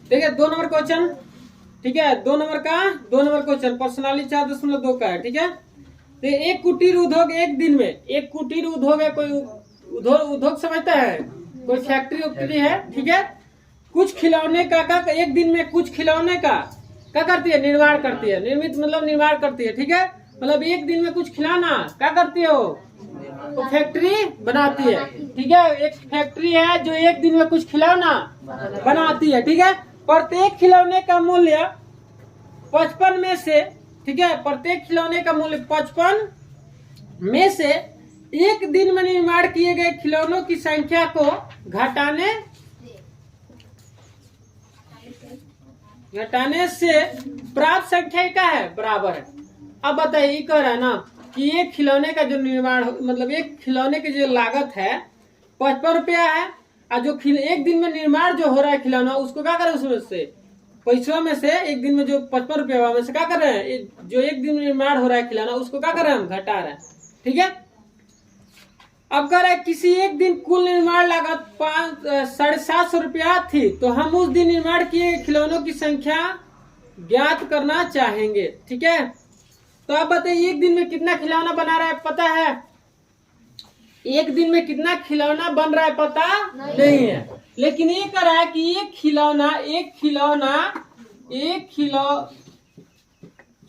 देखिए 2 number question, ठीक है, 2 नंबर क्वेश्चन पर्सनाली 4.2 का है, ठीक है। तो एक कुटीर उद्योग एक दिन में, एक कुटीर उद्योग है, कोई उद्योग समझता है, कोई फैक्ट्री वैक्ट्री है, ठीक है। कुछ खिलौने का एक दिन में कुछ खिलौने का क्या करती है, निर्माण करती है। निर्मित मतलब निर्माण करती है, ठीक है। मतलब एक दिन में कुछ खिलौना क्या करती है, वो फैक्ट्री बनाती है, ठीक है। एक फैक्ट्री है जो एक दिन में कुछ खिलौना बनाती है, ठीक है। प्रत्येक खिलौने का मूल्य 55 में से, ठीक है, प्रत्येक खिलौने का मूल्य 55 में से एक दिन में निर्माण किए गए खिलौनों की संख्या को घटाने से प्राप्त संख्या क्या है, बराबर है। अब बताइए, कह रहा है ना कि एक खिलौने का जो निर्माण मतलब एक खिलौने की जो लागत है 55 रुपया है, और जो एक दिन में निर्माण जो हो रहा है खिलौना, उसको क्या करें, उसमें से पैसों में से एक दिन में जो 55 रुपया में से क्या कर रहे हैं, जो एक दिन में निर्माण हो रहा है खिलौना, उसको क्या कर रहे हैं, हम घटा रहे हैं, ठीक है। अब कह रहे हैं किसी एक दिन कुल निर्माण लागत 750 रुपया थी, तो हम उस दिन निर्माण किए खिलौनों की संख्या ज्ञात करना चाहेंगे, ठीक है। तो आप बताइए एक दिन में कितना खिलौना बना रहा है, पता है? एक दिन में कितना खिलौना बन रहा है पता नहीं है, लेकिन ये कह रहा है कि एक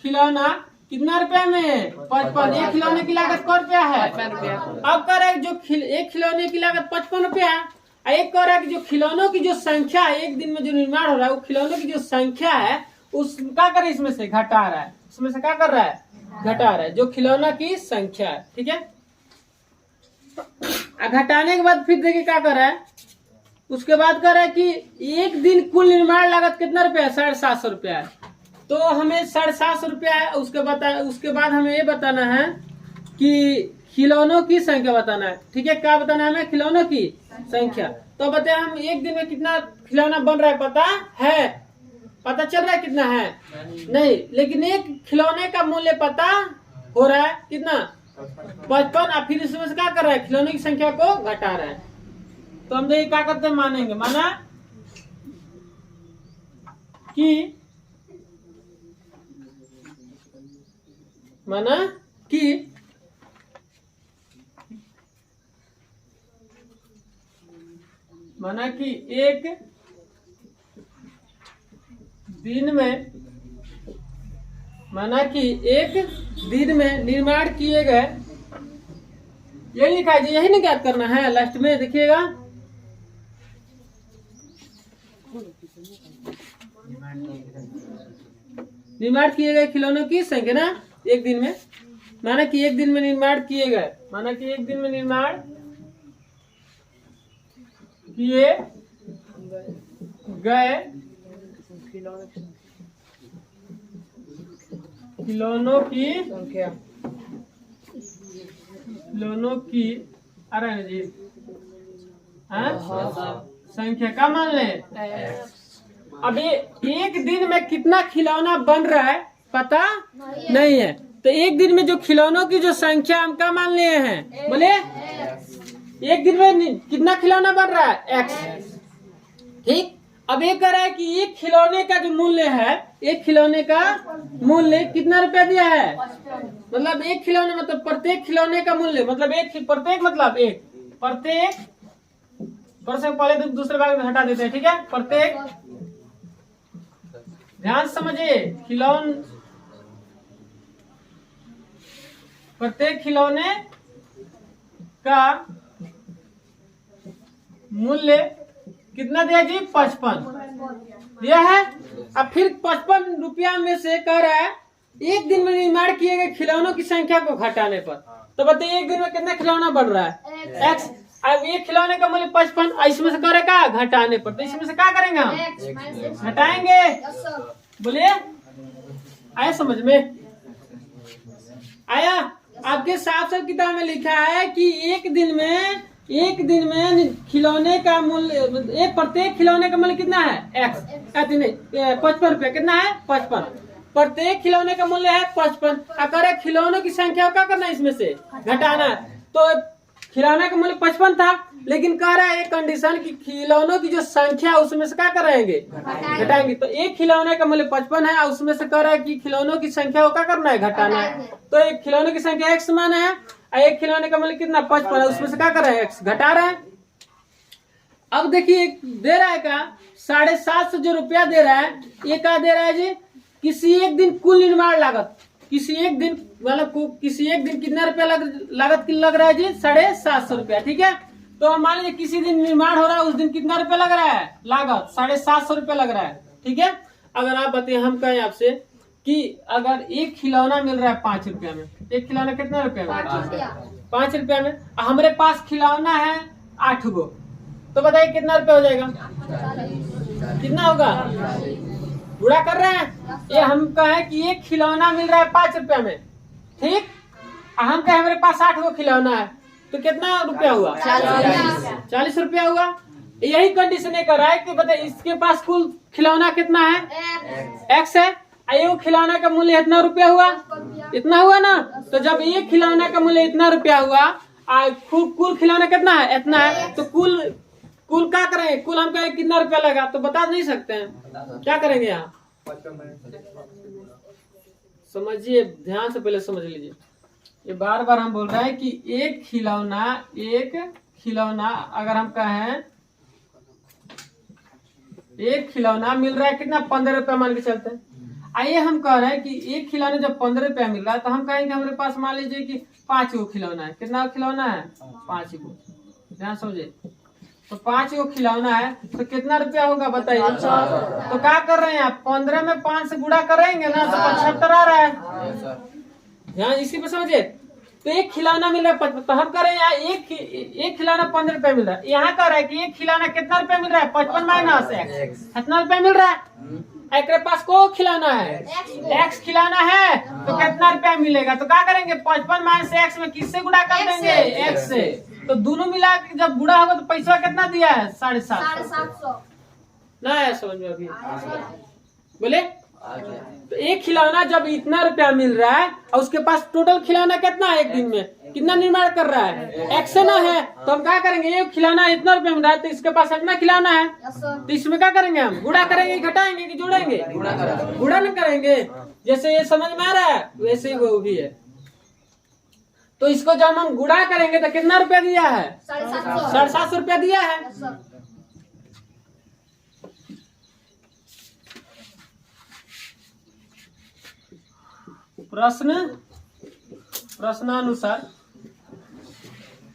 खिलौना कितना रुपया में, 55। एक खिलौने की लागत कौ रुपया है, 55 रुपया। अब कह रहा है जो एक खिलौने की लागत 55 रुपया है, एक कह रहा है कि जो खिलौनों की जो संख्या है एक दिन में जो निर्माण हो रहा है, वो खिलौनों की जो संख्या है उसका कर इसमें से घटा रहा है, इसमें से क्या कर रहा है, घटा रहा है, जो खिलौना की संख्या है, ठीक है। घटाने के बाद फिर देखिए क्या कर रहा है, उसके बाद कह रहा है कि एक दिन कुल निर्माण लागत कितना रुपया है, 750 रुपया है। तो हमें 750 रुपया है, उसके बाद हमें ये बताना है कि खिलौनों की संख्या बताना है, ठीक है। क्या बताना है हमें, खिलौनों की संख्या। तो बताए हम एक दिन में कितना खिलौना बन रहा है पता है, पता चल रहा है कितना है, नहीं, लेकिन एक खिलौने का मूल्य पता हो रहा है कितना, 55। फिर इसमें से क्या कर रहा है, खिलौने की संख्या को घटा रहा है। तो हम देखिए क्या करते हैं, मानेंगे, माना कि एक दिन में निर्माण किए गए, यही लिखा है, यही नहीं याद करना है, लास्ट में देखिएगा, निर्माण किए गए खिलौनों की संख्या ना एक दिन में, माना कि एक दिन में निर्माण किए गए, माना कि एक दिन में निर्माण किए गए खिलौनों की अरे जी संख्या का मान ले। अभी एक दिन में कितना खिलौना बन रहा है पता नहीं है, तो एक दिन में जो खिलौनों की जो संख्या हम क्या मान लिए हैं, बोले एक दिन में कितना खिलौना बन रहा है, x, ठीक। अब ये कह रहा है कि एक खिलौने का जो मूल्य है, एक खिलौने का मूल्य कितना रुपया दिया है, मतलब एक खिलौने मतलब प्रत्येक खिलौने का मूल्य मतलब प्रत्येक से पहले दूसरे भाग में हटा देते हैं, ठीक है। प्रत्येक, ध्यान समझिए, प्रत्येक खिलौने का मूल्य कितना दिया जी, 55 दिया है। अब फिर 55 रुपया में से कह रहा है एक दिन में निर्माण किए गए खिलौनों की संख्या को घटाने पर, तो बताइए एक दिन में कितना खिलौना बन रहा है, x। अब एक खिलौने का मूल्य 55, इसमें से करेगा घटाने पर, तो इसमें से क्या करेंगे हम, घटाएंगे, बोलिए आया समझ में, आया। आपके साफ साफ किताब में लिखा है कि एक दिन में खिलौने का मूल्य, एक प्रत्येक खिलौने का मूल्य कितना है, x, 55 रुपया, कितना है 55, प्रत्येक खिलौने का मूल्य है 55। अगर खिलौनों की संख्या क्या करना है, इसमें से घटाना है, तो खिलौने का मूल्य 55 था, लेकिन कह रहा है एक कंडीशन की खिलौनों की जो संख्या उसमें से क्या करेंगे, घटाएंगे। तो एक खिलौने का मूल्य 55 है और उसमें से कह रहा है कि खिलौनों की संख्या को क्या करना है, घटाना है। तो एक खिलौने की संख्या x मान है और एक खिलौने का मूल्य कितना 55 है, उसमें से क्या कर रहे हैं, x घटा रहे हैं। अब देखिए दे रहा है का 750 जो रुपया दे रहा है, ये क्या दे रहा है जी, किसी एक दिन कुल निर्माण लागत, किसी एक दिन मतलब किसी एक दिन कितना रुपया लागत की लग रहा है जी, 750 रुपया। ठीक है, तो हम मान लीजिए किसी दिन निर्माण हो रहा है, उस दिन कितना रुपया लग रहा है, लागत 750 रुपया लग रहा है। ठीक है, अगर आप बताइए, हम कहें आपसे कि अगर एक खिलौना मिल रहा है 5 रुपया में, एक खिलौना कितना रुपया में, 5 रुपया में, हमारे पास खिलौना है 8 गो, तो बताइए कितना रुपया हो जाएगा, कितना होगा, बुरा कर रहे हैं। ये हम कहें कि एक खिलौना मिल रहा है 5 रुपया में, ठीक, हम कहें हमारे पास 8 गो खिलौना है, तो कितना रुपया हुआ, 40 रुपया हुआ। यही कंडीशन ये कर रहा है कि बताइए इसके पास कुल खिलौना कितना है, x है, ये खिलौना का मूल्य इतना रुपया हुआ, इतना हुआ ना। तो जब एक खिलौना का मूल्य इतना रुपया हुआ, कुल खिलौना कितना है, इतना है, तो कुल क्या करेंगे, कुल हम कहें कितना रुपया लगा, तो बता नहीं सकते हैं, क्या करेंगे यहाँ, समझिए ध्यान से, पहले समझ लीजिए। ये बार बार हम बोल रहे हैं कि एक खिलौना अगर हम कहें एक खिलौना मिल रहा है कितना, 15 रुपया मान के चलते हैं। आइए हम कह रहे हैं कि एक खिलौना जब 15 रुपया मिल रहा है, तो हम कहेंगे हमारे पास मान लीजिए कि 5 गो खिलौना है, कितना खिलौना है, 5 गो, ध्यान समझे। तो 5 गो खिलौना है, तो कितना रुपया होगा बताइए। तो क्या कर रहे हैं आप, 15 में 5 से गुणा करेंगे ना, तो 75 आ रहा है, ध्यान इसी पे समझिए। तो एक खिलौना मिल रहा है 55, तो हम कह रहे हैं यहाँ एक खिलौना 15 रुपया मिल रहा है, यहाँ कह रहा है कि एक खिलौना कितना रुपया मिल रहा है, 55 माइनस x, कितना रुपया मिल रहा है, एक पास को खिलौना है, x खिलौना है, तो कितना रुपया मिलेगा। तो क्या करेंगे, 55 माइनस x में किससे गुणा कर देंगे, x से। तो दोनों मिला के जब गुणा होगा तो पैसा कितना दिया है, 750 ना है, समझ में अभी बोले। तो एक खिलौना जब इतना रुपया मिल रहा है और उसके पास टोटल खिलौना कितना है, एक दिन में कितना निर्माण कर रहा है, x ना है, तो हम क्या करेंगे, ये खिलौना इतना रुपया मिल रहा है, तो इसके पास इतना खिलौना है, तो इसमें क्या करेंगे, हम गुणा करेंगे, घटाएंगे कि जोड़ेंगे, गुणा नहीं करेंगे। जैसे ये समझ में आ रहा है, वैसे ही वो भी है। तो इसको जब हम गुणा करेंगे तो कितना रुपया दिया है, 750 रुपया दिया है। प्रश्नानुसार,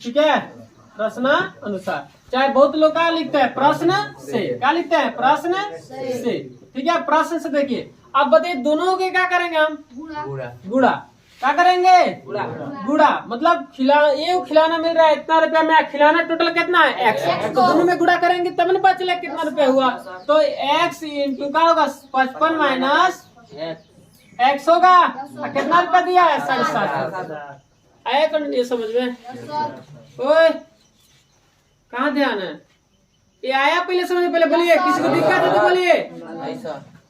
ठीक है, प्रश्नानुसार, चाहे बहुत लोग क्या लिखते हैं, प्रश्न से, क्या लिखते हैं, प्रश्न से, ठीक है, प्रश्न से। देखिए अब बताइए दोनों के क्या करेंगे हम, गुणा, क्या करेंगे, गुणा, मतलब खिलौना मिल रहा है इतना रुपया में, खिलौना टोटल कितना है, x, तो दोनों में गुणा करेंगे तब न पता चले कितना रुपया हुआ। तो x इंटू क्या होगा, 55 माइनस x होगा, कितना रुपया दिया है, 750। आया ये समझ में, ओए कहाँ ध्यान है, ये आया पहले समझ, पहले बोलिए, किसी को दिक्कत है तो बोलिए,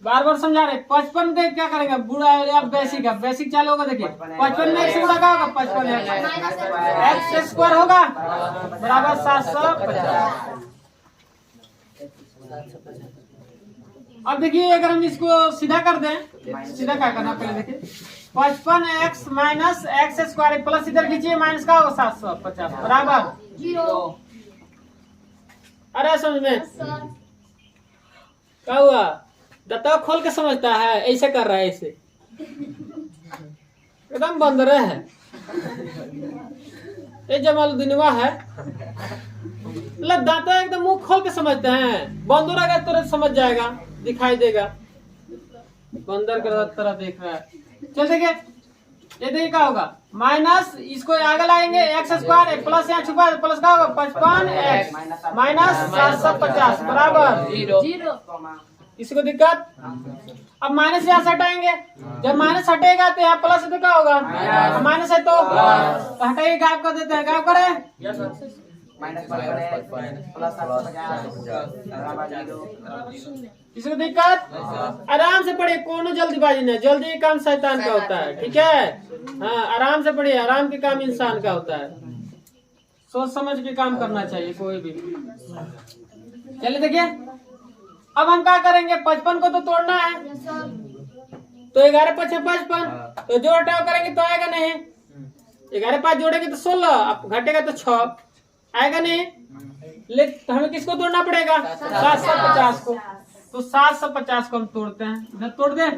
बार बार समझा रहे। 55 देख क्या करेंगे, बुरा आप बेसिक चालू होगा, देखिए 55 में x गुणा क्या होगा, 55 x स्क्वायर होगा बराबर 750। अब देखिए अगर हम इसको सीधा कर दें, सीधा क्या करना पहले देखिए, 55x minus x square plus इधर खींचिए, माइनस का होगा 750 बराबर 0। अरे समझ में क्या हुआ, दत्ता खोल के समझता है, ऐसे कर रहा है, ऐसे एकदम बंदर है, ये जमालुद्दीनवा है, मतलब दाता एकदम मुंह खोल के समझते हैं। बंदर अगर तुरंत समझ जाएगा, दिखाई देगा, बंदर का तरह देख रहा है। चल देखिए, ये देखिए क्या होगा, माइनस इसको आगे लाएंगे, एक्स स्क्वायर प्लस यहाँ छुपा, प्लस का होगा 55x माइनस 750 बराबर 0। किसी को दिक्कत, अब माइनस यहाँ से हटाएंगे, जब माइनस हटेगा तो यहाँ प्लस तो क्या होगा, माइनस है तो हटाइए, गायब कर देते हैं, गायब करें, किसी को दिक्कत, आराम से पढ़िए, कोनो जल्दीबाजी नहीं, जल्दी काम शैतान का होता है, ठीक है, हाँ आराम से पढ़िए, आराम के काम इंसान का होता है, सोच समझ के काम करना चाहिए कोई भी। चलिए देखिए, अब हम क्या करेंगे, 55 को तो तोड़ना है, तो 11 5 55, तो जोड़ घटाव करेंगे तो आएगा नहीं। 11 5 जोड़ेंगे तो 16, अब घटेगा तो 6 आएगा नहीं। तो हमें किसको तोड़ना पड़ेगा, 750 को। तो 750 को हम तोड़ते हैं, इधर तोड़ दें।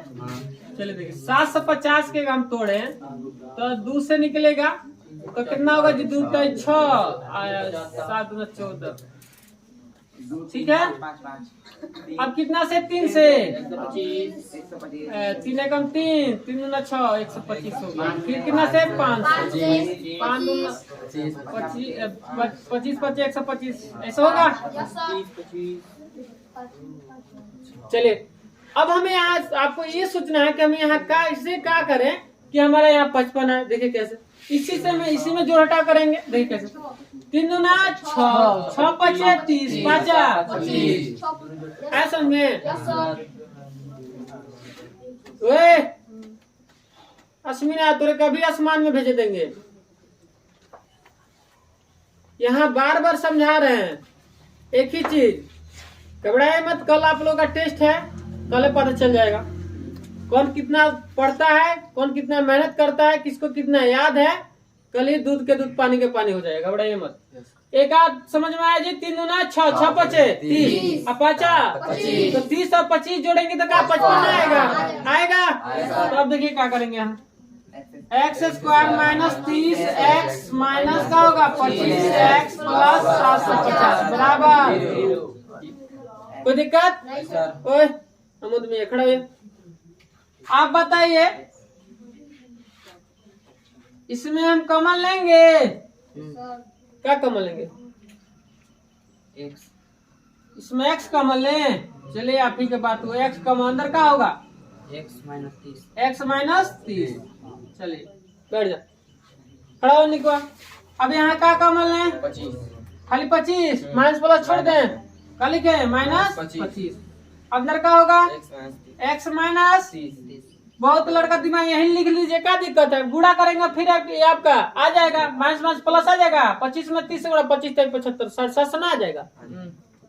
चलिए देखिए, 750 के हम तोड़े तो 2 से निकलेगा तो कितना होगा जी, 2 3 6 7 2 14, ठीक है। अब कितना से, 3 से 3 एकम 3 3 दूना 6 125 होगा। फिर कितना से, 5 5 दूना 25 25 125 ऐसा होगा। चलिए, अब हमें यहाँ आपको ये सोचना है कि हम यहाँ का इससे क्या करें कि हमारा यहाँ 55 है। देखिए कैसे, इसी से में इसी में जोड़ घटाव करेंगे। देखिए कैसे, 3 दूना 6 6 5 30 5 25 ऐसा में अश्मिना तोरे कभी आसमान में भेज देंगे। यहाँ बार बार समझा रहे हैं एक ही चीज, घबराए मत। कल आप लोग का टेस्ट है, कल पता चल जाएगा कौन कितना पढ़ता है, कौन कितना मेहनत करता है, किसको कितना याद है। कल ही दूध के दूध पानी के पानी हो जाएगा, घबराइए मत। एक आध समझ में आया जी, 3 दूना 6 6 5 30 और 50, तो 30 और 25 जोड़ेंगे तो क्या 55 आएगा, आएगा। तो अब देखिए क्या करेंगे हम, x square minus 30 x minus का होगा 25 एक्स प्लस 750 बराबर। कोई दिक्कत? ओए अमुद में खड़ा हुए, आप बताइए इसमें हम कॉमन लेंगे, क्या कॉमन लेंगे, इसमें x कॉमन लें। चलिए आप ही के बात हुआ, x कॉमन अंदर क्या होगा, x माइनस 30। चलिए बैठ जा, खड़ा हो निकवा। अब यहाँ क्या कॉमन लें, 25, खाली 25 माइनस प्लस छोड़ दें, क्या लिखे माइनस 25। अंदर क्या होगा, x माइनस 30। बहुत लड़का दिमाग यही लिख लीजिए, क्या दिक्कत है, गुणा करेंगे फिर आपका आ जाएगा माइनस माइनस प्लस आ जाएगा। 25 में 30 से गुणा 25 तक 75 60 ना आ जाएगा।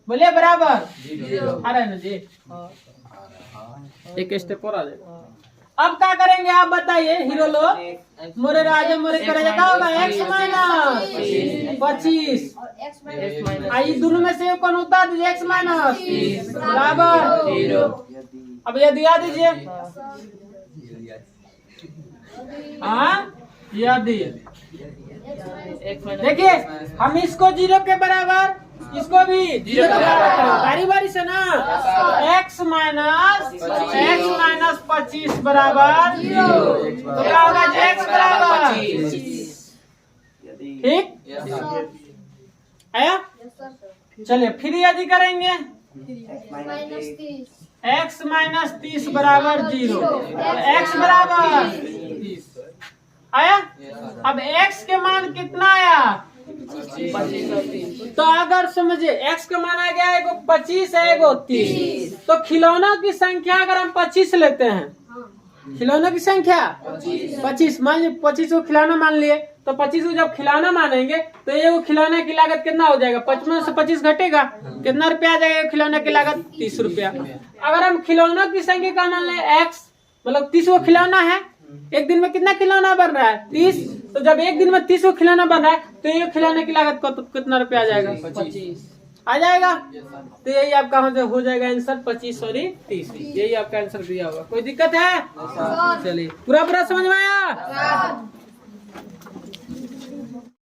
बोलिए बराबर, आ रहा है ना जी, एक स्टेप और आ जाएगा। अब क्या करेंगे आप बताइए हीरो लोग, मोरे राजा मोरे करेगा, क्या होगा x माइनस 25, आई दोनों में से कौन उतार दीजिए, x माइनस बराबर। अब ये दिया दीजिए, हाँ याद देखिए, हम इसको 0 के बराबर, इसको भी 0 के बराबर, बारी बारी से ना। x माइनस 25 बराबर 0, तो क्या होगा, x बराबर, ठीक आया। चलिए फिर यदि करेंगे, x माइनस 30 बराबर 0, x बराबर 30 आया। अब x के मान कितना आया, 25। तो अगर समझिए x का मान आ गया, एगो 25 है एगो 30, तो खिलौनों की संख्या अगर हम 25 लेते हैं, खिलौनों की संख्या 25 मान लीजिए, 25 को खिलौना मान लिए, तो 25 को जब खिलौना मानेंगे तो ये वो खिलौने की लागत कितना हो जाएगा, 55 से 25 घटेगा, कितना रुपया आ जाएगा खिलौने की लागत, 30 रुपया। अगर हम खिलौनों की संख्या का मान लें x, मतलब 30 को खिलौना है, एक दिन में कितना खिलौना बन रहा है 30, तो जब एक दिन में 30 को खिलौना बन रहा है तो ये खिलौने की लागत को तो कितना रुपया आ जाएगा, 25 आ जाएगा। तो यही आपका हो जाएगा आंसर 25 और 30, यही आपका आंसर दिया होगा। कोई दिक्कत है? चलिए पूरा समझ में आया।